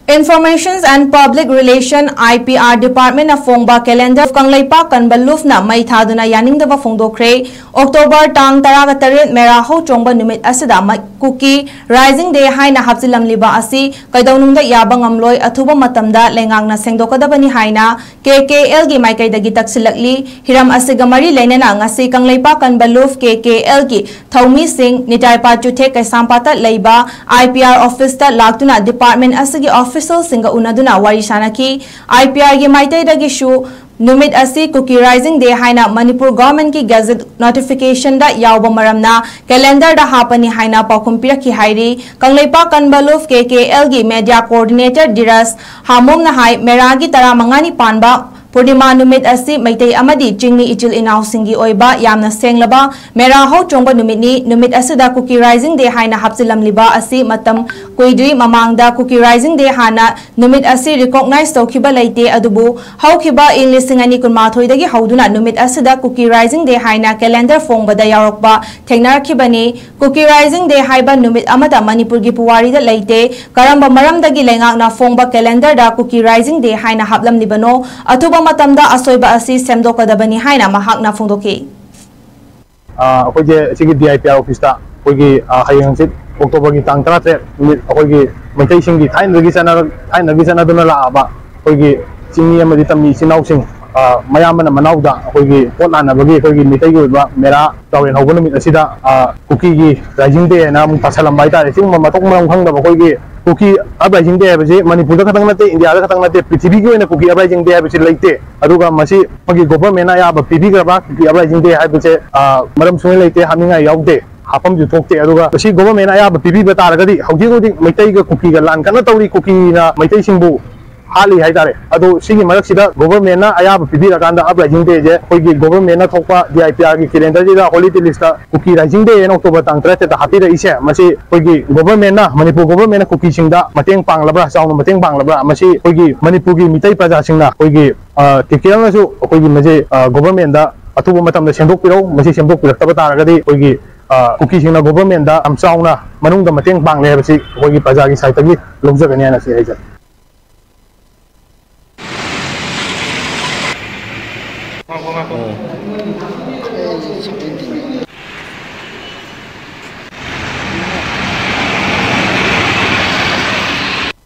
Information and Public Relation IPR Department of Fongba Calendar 𝗣𝗛𝗢𝗡𝗡𝗡 Mai Thaduna Yaningdava Fongdokre October Tang Taragatare Meraho Chongba Numit Asida Cookie Rising Day Haina Hapsilamliba Asi Kaidaununda Yabangamloy Atuba Matamda Lengangna Sengdokadabani Haina KKL gi Maikaidagi Taksilakli Hiram Asigamari Lenena Ngasi Kanglaipa Kanbaluf KKL gi Thaumi Singh Nitaipa Chuthe Kaisampata Leiba IPR Office ta Laktuna Department Asigi Official Singa Unaduna Warisana ki IPR gi Maitai dagi shu Numit asi Cookie Rising Day haina Manipur Government ki Gazette Notification da yauba maramna calendar da hapani haina paukum piraki hairi Kanglaipa Kanbaluf KKL gi Media Coordinator Diras Hamum na hai Meragi Tara Mangani Panba Purnima Numit asi Maitai Amadi Jingmi Ichil Inaw Singi Oiba Yamna Senglaba Meraho Chongba Numitni Numit asida Cookie Rising Day haina Hapsilamliba asi Matam Kuidri Mamangda Cookie Rising Day hana Numit asi recognize Taukiba Laite Adubu Haukiba in Lisingani Kunmathoidagi Hauduna Numit asida Cookie Rising Day haina calendar Fongbada Yarokba Tegnarkibani Cookie Rising Day haiba Numit Amata Manipur gi Puwari da Laite Karamba Maramdagi Lengakna Fongba calendar da Cookie Rising Day haina Haplamlibano Atuba Matamda Asoiba Asi Semdokadabani haina Mahakna Fongdoki Akoje sigi DIPR office ta akoge hayangsit October gi tang 13 numit akoge Maitai singi thainagi sana duna laaba akoge chingni amadi tammi sinausing mayamana manauda akoge potana bagi akoge mitai gi ba mera tawren hogon numit asida Cookie gi Rising Day na mu pasalambai ta sing matok mang khangda akoge Cookie Uprising Day है Manipur खतंग नते India खतंग नते पृथ्वी की ओइना Cookie Uprising Day है लेते अदुगा मसी मगी government या PB ग्रबा Cookie Uprising Day है मरम सुने लेते हामिंगा याउदे हापम जु थोकते अदुगा मसी गवर्नमेंट या पीबी बतारगदी हौजी हौजी मैतै ग Cookie ग लान कन तौरी Cookie ना मैतै सिंबु हाली हाइतारे अदो सिगी मरक्सिदा गवर्नमेंट ना आया पीबी रकांदा Uprising Day जे कोई गवर्नमेंट ना थोकपा DIPR की कैलेंडर जिदा holiday list Cookie Rising Day इन अक्टोबर तंग 13 ता हापी रइसे मसी कोई गवर्नमेंट ना मणिपुर गवर्नमेंट ना Cookie सिंगदा मतेंग पांगलबरा चाउन मतेंग पांगलबरा मसी कोई मणिपुर की मितै प्रजा सिंगना कोई केकेल नासु कोई मजे गवर्नमेंट दा अथुब मतम दा सेंदोक पिरो मसी सेंदोक पिरक्तबा तारगदी कोई Cookie सिंगना गवर्नमेंट दा हम चाउना मनुंग दा मतेंग पांगले बसी कोई प्रजा की साइतगी लोकजगने ना से हैजा